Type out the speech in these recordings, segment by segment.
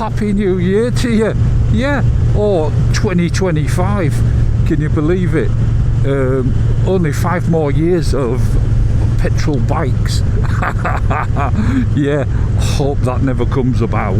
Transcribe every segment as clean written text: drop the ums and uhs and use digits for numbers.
Happy New Year to you. Yeah, or 2025. Can you believe it? Only 5 more years of petrol bikes. Yeah, hope that never comes about.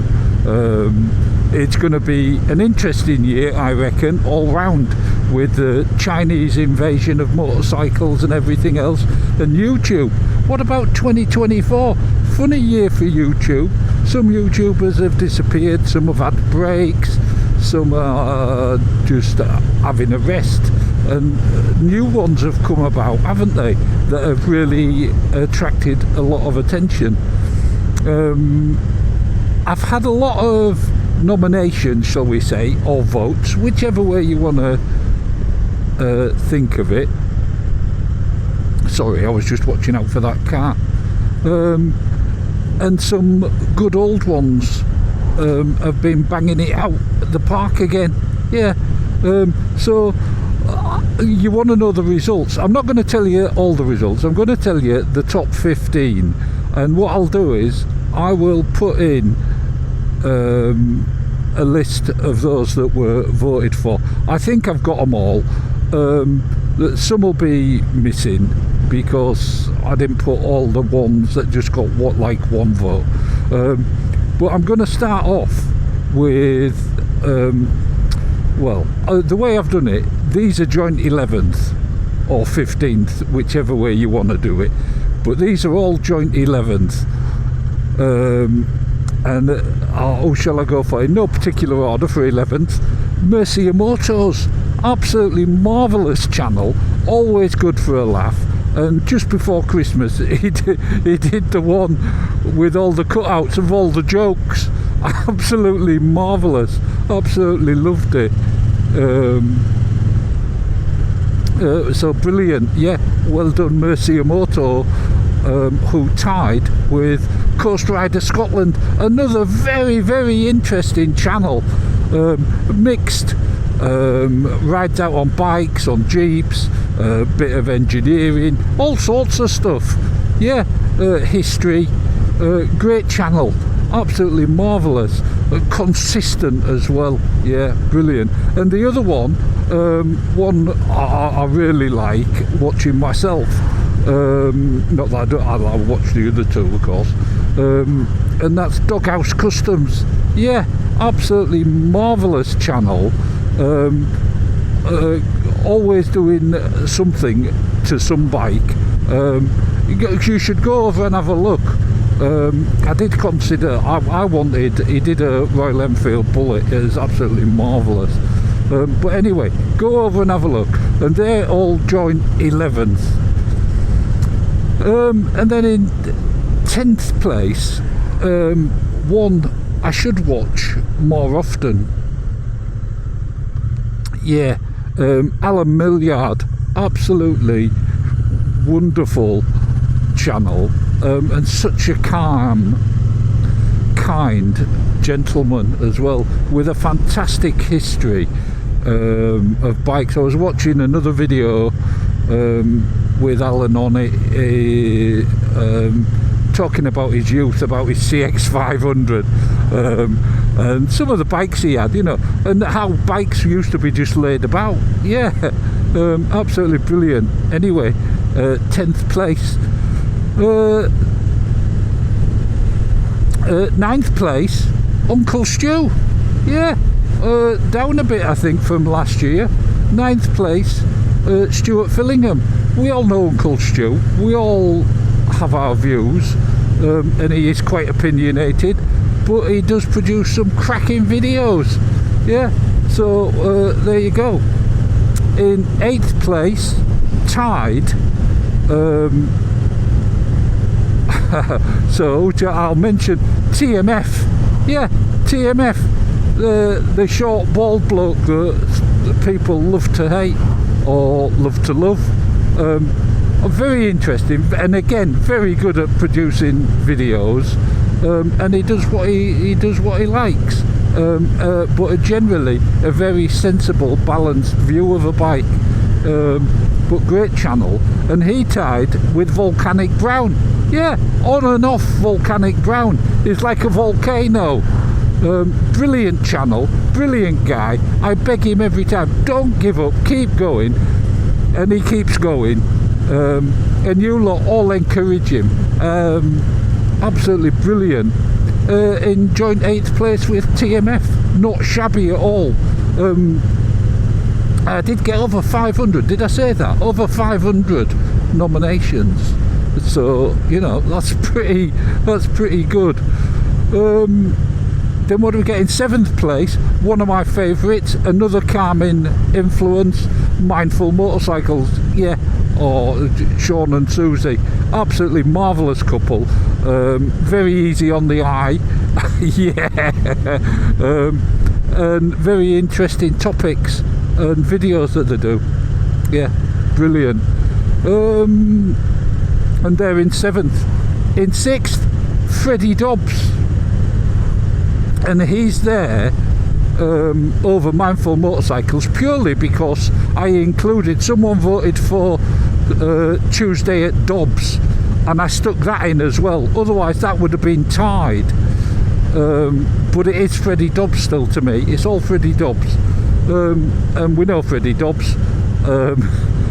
It's going to be an interesting year, I reckon, all round, with the Chinese invasion of motorcycles and everything else, and YouTube. What about 2024? Funny year for YouTube. Some YouTubers have disappeared, some have had breaks, some are just having a rest, and new ones have come about, haven't they, that have really attracted a lot of attention. I've had a lot of nominations, shall we say, or votes, whichever way you want to think of it. Sorry, I was just watching out for that car. And some good old ones have been banging it out at the park again. Yeah. So you want to know the results. I'm not going to tell you all the results. I'm going to tell you the top 15. And what I'll do is I will put in a list of those that were voted for. I think I've got them all. Some will be missing because I didn't put all the ones that just got one vote. But I'm going to start off with the way I've done it. These are joint 11th or 15th, whichever way you want to do it, but these are all joint 11th. And who shall I go for? In no particular order for 11th, Mercia Motos. Absolutely marvellous channel, always good for a laugh. And just before Christmas he did the one with all the cutouts of all the jokes. Absolutely marvellous, absolutely loved it. So brilliant. Yeah, well done Mercia Moto, who tied with Coast Rider Scotland, another very, very interesting channel. Mixed rides out on bikes, on jeeps, a bit of engineering, all sorts of stuff. Yeah, history, great channel, absolutely marvellous, consistent as well. Yeah, brilliant. And the other one I really like watching myself. Not that I watch the other two, of course, and that's Doghouse Customs. Yeah, absolutely marvellous channel. Always doing something to some bike. You should go over and have a look. I did consider, he did a Royal Enfield Bullet. It is absolutely marvellous. But anyway, go over and have a look, and they're all joint 11th. And then in 10th place, one I should watch more often. Yeah, Alan Milard, absolutely wonderful channel, and such a calm, kind gentleman as well, with a fantastic history of bikes. I was watching another video with Alan on it, talking about his youth, about his CX-500, and some of the bikes he had, you know, and how bikes used to be just laid about. Yeah, absolutely brilliant. Anyway, 10th place. 9th place, Uncle Stu. Yeah, down a bit I think from last year. 9th place, Stuart Fillingham. We all know Uncle Stu, we all have our views, and he is quite opinionated, but he does produce some cracking videos. Yeah, so there you go. In 8th place, tied, so I'll mention TMF. Yeah, TMF, the short bald bloke that people love to hate or love to love. Very interesting, and again very good at producing videos, and he does what he likes, but generally a very sensible, balanced view of a bike, but great channel. And he tied with Volcanic Brown. Yeah, on and off Volcanic Brown is like a volcano. Brilliant channel, brilliant guy. I beg him every time, don't give up, keep going, and he keeps going. And you lot all encourage him. Absolutely brilliant. In joint 8th place with TMF, not shabby at all. I did get over 500, did I say that? Over 500 nominations. So, you know, that's pretty good. Then what do we get in 7th place? One of my favourites, another Carmen influence, Mindful Motorcycles, yeah, or Sean and Susie. Absolutely marvellous couple. Very easy on the eye, yeah, and very interesting topics and videos that they do. Yeah, brilliant. And they're in 7th. In 6th, Freddy Dubs. And he's there over Mindful Motorcycles purely because I included, someone voted for Tuesday at Dobbs, and I stuck that in as well. Otherwise that would have been tied. But it is Freddy Dubs still to me. It's all Freddy Dubs. And we know Freddy Dubs.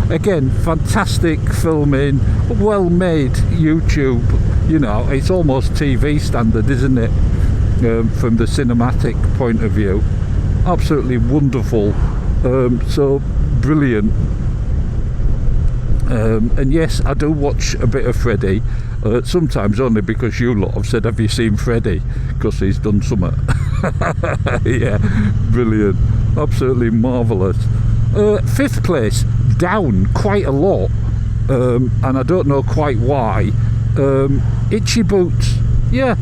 Again, fantastic filming, well made YouTube, you know, it's almost TV standard, isn't it? From the cinematic point of view. Absolutely wonderful. So brilliant. And yes, I do watch a bit of Freddy, sometimes only because you lot have said, have you seen Freddy? Because he's done something. Yeah, brilliant. Absolutely marvellous. 5th place, down quite a lot, and I don't know quite why. Itchy Boots, yeah,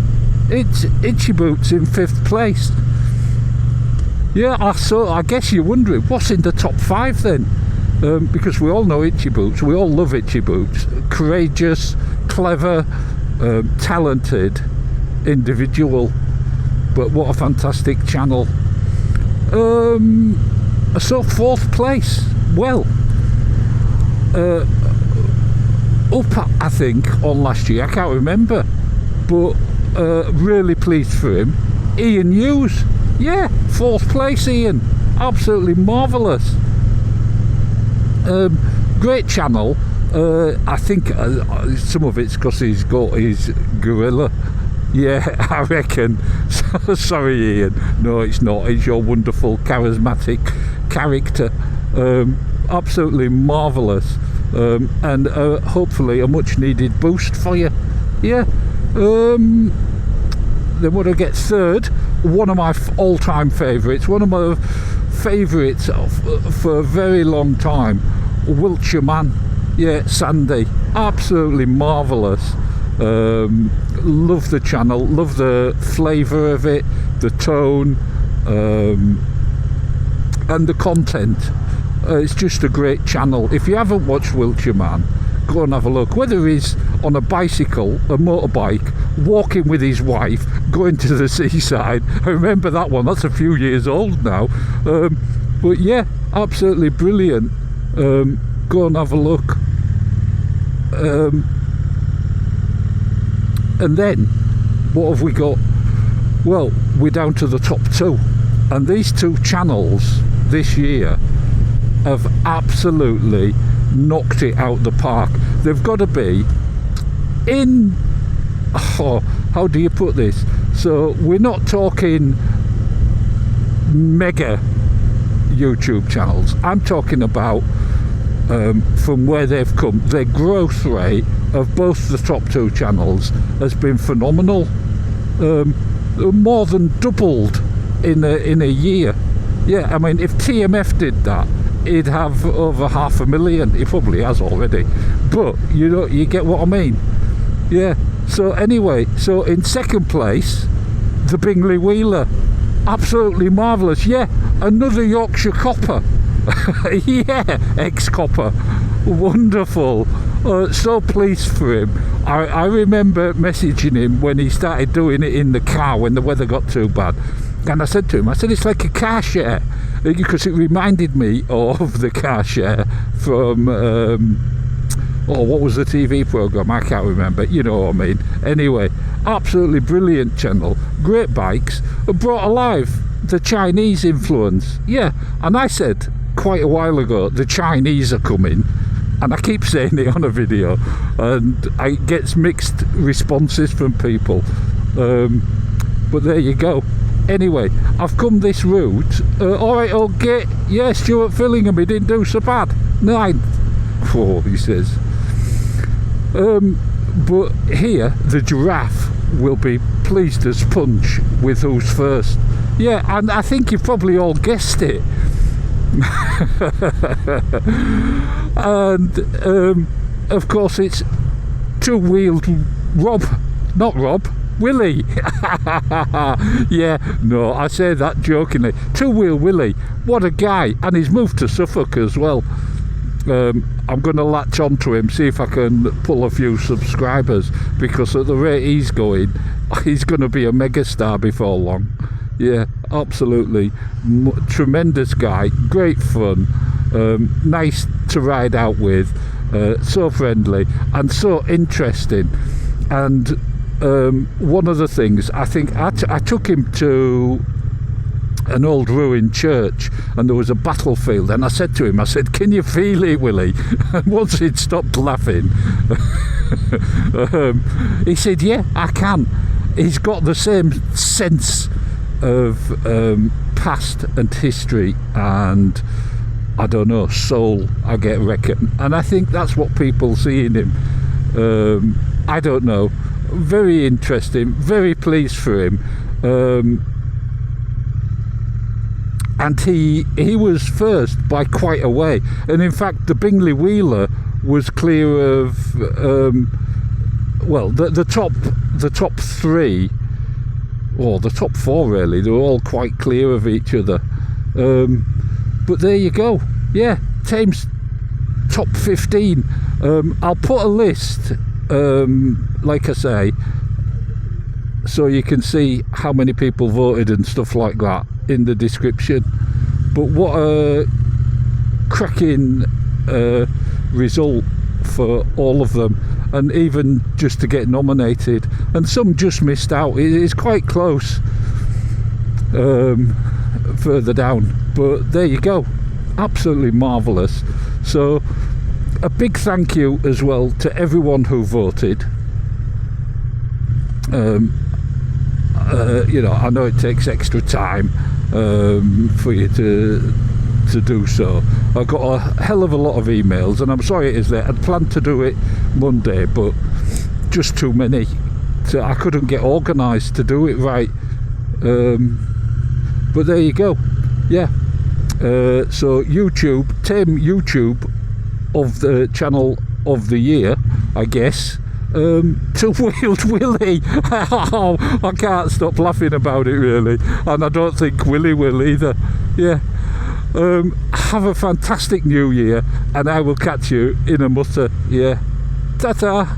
it's Itchy Boots in 5th place. Yeah, I guess you're wondering what's in the top 5 then, because we all know Itchy Boots, we all love Itchy Boots, courageous, clever, talented individual, but what a fantastic channel. So 4th place, well, up I think on last year, I can't remember, but really pleased for him. Ian Hughes, yeah, 4th place Ian, absolutely marvellous. Great channel. I think some of it's because he's got his gorilla. Yeah, I reckon. Sorry Ian, no it's not, it's your wonderful charismatic character. Absolutely marvellous, and hopefully a much needed boost for you. Yeah. Then what do I get? 3rd, one of my all-time favourites, one of my favourites for a very long time, Wiltshire Man. Yeah, Sandy, absolutely marvellous. Love the channel, love the flavour of it, the tone, and the content. It's just a great channel. If you haven't watched Wiltshire Man, go and have a look. Whether he's on a bicycle, a motorbike, walking with his wife, going to the seaside. I remember that one, that's a few years old now. But yeah, absolutely brilliant. Go and have a look. And then, what have we got? Well, we're down to the top 2. And these 2 channels this year have absolutely knocked it out the park. They've got to be in, how do you put this? So we're not talking mega YouTube channels. I'm talking about from where they've come. Their growth rate of both the top 2 channels has been phenomenal. More than doubled in a year. Yeah, I mean, if TMF did that, he'd have over 500,000. He probably has already, but you know, you get what I mean. Yeah. So anyway, so in 2nd place, the Bingley Wheeler, absolutely marvellous. Yeah, another Yorkshire copper. Yeah, ex-copper, wonderful. So pleased for him. I remember messaging him when he started doing it in the car when the weather got too bad, and I said to him, I said, it's like a car share, because it reminded me of the car share from or what was the TV program? I can't remember. You know what I mean. Anyway, absolutely brilliant channel, great bikes, brought alive the Chinese influence. Yeah, and I said quite a while ago the Chinese are coming, and I keep saying it on a video, and it gets mixed responses from people. But there you go. Anyway, I've come this route. Alright, okay. Yeah, Stuart Fillingham, he didn't do so bad. 9. 4, he says. But here, the giraffe will be pleased as punch with who's first. Yeah, and I think you've probably all guessed it. And, of course, it's two-wheeled Rob. Not Rob. Willie. Yeah, no, I say that jokingly. Two-wheel Willie, what a guy, and he's moved to Suffolk as well. I'm going to latch on to him, see if I can pull a few subscribers, because at the rate he's going, he's going to be a megastar before long. Yeah, absolutely tremendous guy, great fun, nice to ride out with, so friendly and so interesting. And one of the things, I think I took him to an old ruined church, and there was a battlefield, and I said to him, I said, can you feel it, Willie? And once he'd stopped laughing, he said, yeah, I can. He's got the same sense of past and history and, I don't know, soul, I reckon. And I think that's what people see in him. I don't know. Very interesting, very pleased for him. And he was first by quite a way, and in fact the Bingley Wheeler was clear of well, the top 3, or the top 4 really, they were all quite clear of each other. But there you go. Yeah, Thames top 15. I'll put a list, like I say, so you can see how many people voted and stuff like that in the description. But what a cracking result for all of them, and even just to get nominated, and some just missed out. It is quite close further down, but there you go, absolutely marvellous. So a big thank you as well to everyone who voted. You know, I know it takes extra time for you to do so. I got a hell of a lot of emails, and I'm sorry it is late. I'd planned to do it Monday, but just too many. So I couldn't get organised to do it right. But there you go. Yeah. So YouTube, Tame YouTube of the channel of the year, I guess. Two-wheeled Willie. Oh, I can't stop laughing about it really, and I don't think Willie will either. Yeah. Have a fantastic new year, and I will catch you in a mutter. Yeah. Ta-ta.